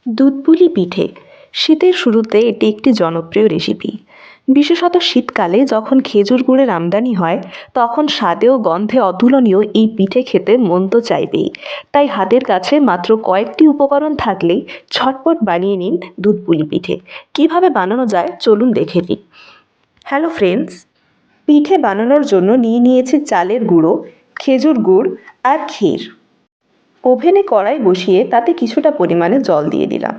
দুধ পুলি পিঠে শীতের শুরুতে এটি একটি জনপ্রিয় রেসিপি। বিশেষত শীতকালে যখন খেজুর গুড়ের আমদানি হয়, তখন স্বাদে ও গন্ধে অতুলনীয় এই পিঠে খেতে মন তো চাইবেই। তাই হাতের কাছে মাত্র কয়েকটি উপকরণ থাকলেই ঝটপট বানিয়ে নিন দুধ পুলি পিঠে। কিভাবে বানানো যায় চলুন দেখে নিই। হ্যালো ফ্রেন্ডস, পিঠে বানানোর জন্য নিয়ে নিয়েছি চালের গুঁড়ো, খেজুর গুড় আর ক্ষীর। ওভেনে কড়াই বসিয়ে তাতে কিছুটা পরিমাণে জল দিয়ে দিলাম।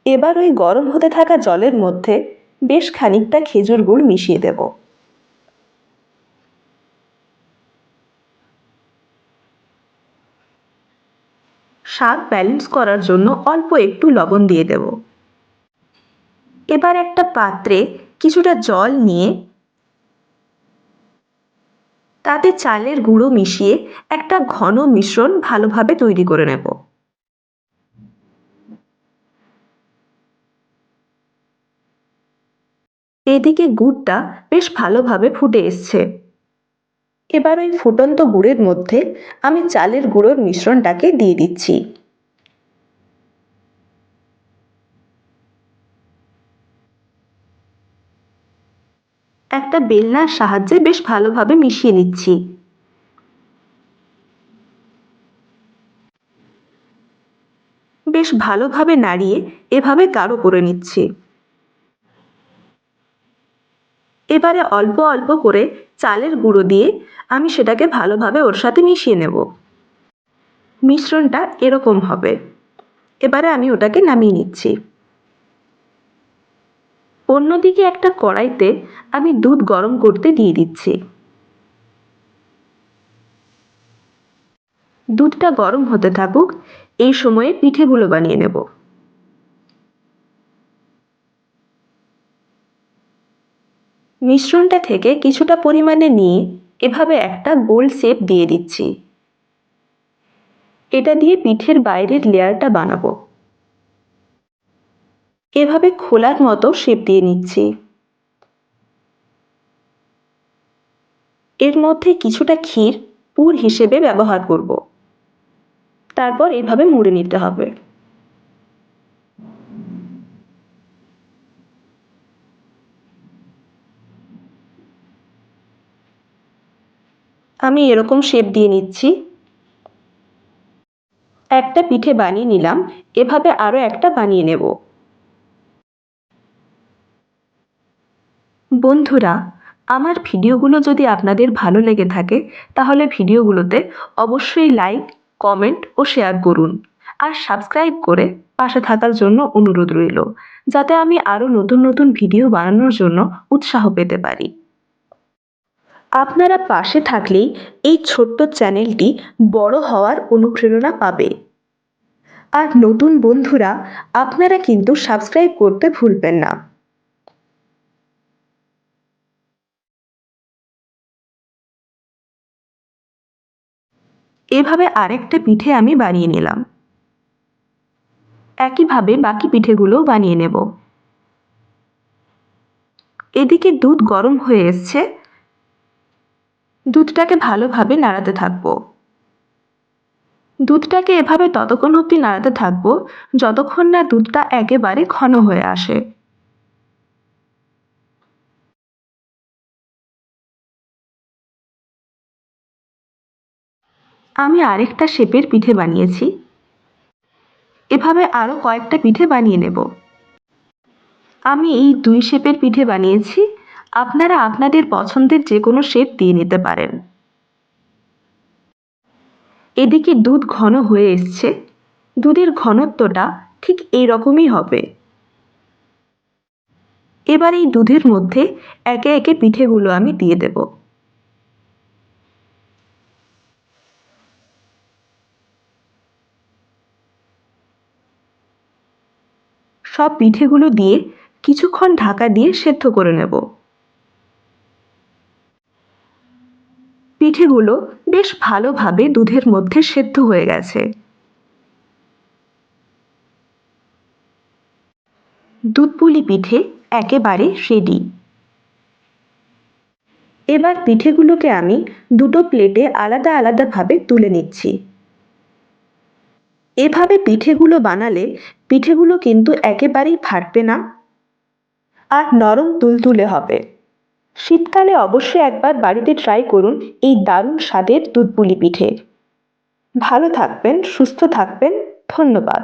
এবার ওই গরম হতে থাকা জলের মধ্যে বেশ খানিকটা খেজুর গুড় মিশিয়ে দেব। স্বাদ ব্যালেন্স করার জন্য অল্প একটু লবণ দিয়ে দেব। এবার একটা পাত্রে কিছুটা জল নিয়ে তাতে চালের গুঁড়ো মিশিয়ে একটা ঘন মিশ্রণ ভালোভাবে তৈরি করে নেব। এদিকে গুড়টা বেশ ভালোভাবে ফুটে এসছে। এবার ওই ফুটন্ত গুড়ের মধ্যে আমি চালের গুঁড়োর মিশ্রণটাকে দিয়ে দিচ্ছি। একটা বেলনার সাহায্যে বেশ ভালোভাবে মিশিয়ে নিচ্ছি। বেশ ভালোভাবে নাড়িয়ে এভাবে গাঢ় করে নিচ্ছি। এবারে অল্প অল্প করে চালের গুঁড়ো দিয়ে আমি সেটাকে ভালোভাবে ওর সাথে মিশিয়ে নেব। মিশ্রণটা এরকম হবে। এবারে আমি ওটাকে নামিয়ে নিচ্ছি। অন্যদিকে একটা কড়াইতে আমি দুধ গরম করতে দিয়ে দিচ্ছি। দুধটা গরম হতে থাকুক, এই সময়ে পিঠেগুলো বানিয়ে নেব। মিশ্রণটা থেকে কিছুটা পরিমাণে নিয়ে এভাবে একটা গোল শেপ দিয়ে দিচ্ছি। এটা দিয়ে পিঠের বাইরের লেয়ারটা বানাবো। এভাবে খোলার মতো শেপ দিয়ে নিচ্ছি। এর মধ্যে কিছুটা ক্ষীর পুর হিসেবে ব্যবহার করব। তারপর এভাবে মুড়ে নিতে হবে। আমি এরকম শেপ দিয়ে নিচ্ছি। একটা পিঠে বানিয়ে নিলাম, এভাবে আরও একটা বানিয়ে নেব। বন্ধুরা, আমার ভিডিওগুলো যদি আপনাদের ভালো লেগে থাকে তাহলে ভিডিওগুলোতে অবশ্যই লাইক, কমেন্ট ও শেয়ার করুন। আর সাবস্ক্রাইব করে পাশে থাকার জন্য অনুরোধ রইল, যাতে আমি আরও নতুন নতুন ভিডিও বানানোর জন্য উৎসাহ পেতে পারি। আপনারা পাশে থাকলেই এই ছোট্ট চ্যানেলটি বড় হওয়ার অনুপ্রেরণা পাবে। আর নতুন বন্ধুরা, আপনারা কিন্তু সাবস্ক্রাইব করতে ভুলবেন না। এভাবে আরেকটা পিঠে আমি বানিয়ে নিলাম। একইভাবে বাকি পিঠেগুলোও বানিয়ে নেব। এদিকে দুধ গরম হয়ে এসছে, দুধটাকে ভালোভাবে নাড়াতে থাকবো। দুধটাকে এভাবে ততক্ষণ অবধি নাড়াতে থাকবো যতক্ষণ না দুধটা একেবারে ঘন হয়ে আসে। আমি আরেকটা শেপের পিঠে বানিয়েছি। এভাবে আরও কয়েকটা পিঠে বানিয়ে নেব। আমি এই দুই শেপের পিঠে বানিয়েছি। আপনারা আপনাদের পছন্দের যে কোনো শেপ দিয়ে নিতে পারেন। এদিকে দুধ ঘন হয়ে এসছে। দুধের ঘনত্বটা ঠিক এই রকমই হবে। এবার এই দুধের মধ্যে একে একে পিঠেগুলো আমি দিয়ে দেব। সব পিঠেগুলো দিয়ে কিছুক্ষণ ঢাকা দিয়ে সেদ্ধ করে নেব। পিঠেগুলো বেশ ভালোভাবে দুধের মধ্যে সেদ্ধ হয়ে গেছে। দুধ পুলি পিঠে একেবারে রেডি। এবার পিঠেগুলোকে আমি দুটো প্লেটে আলাদা আলাদাভাবে তুলে নিচ্ছি। এভাবে পিঠেগুলো বানালে পিঠেগুলো কিন্তু একেবারেই ফাটবে না আর নরম তুলতুলে হবে। শীতকালে অবশ্যই একবার বাড়িতে ট্রাই করুন এই দারুণ স্বাদের দুধপুলি পিঠে। ভালো থাকবেন, সুস্থ থাকবেন। ধন্যবাদ।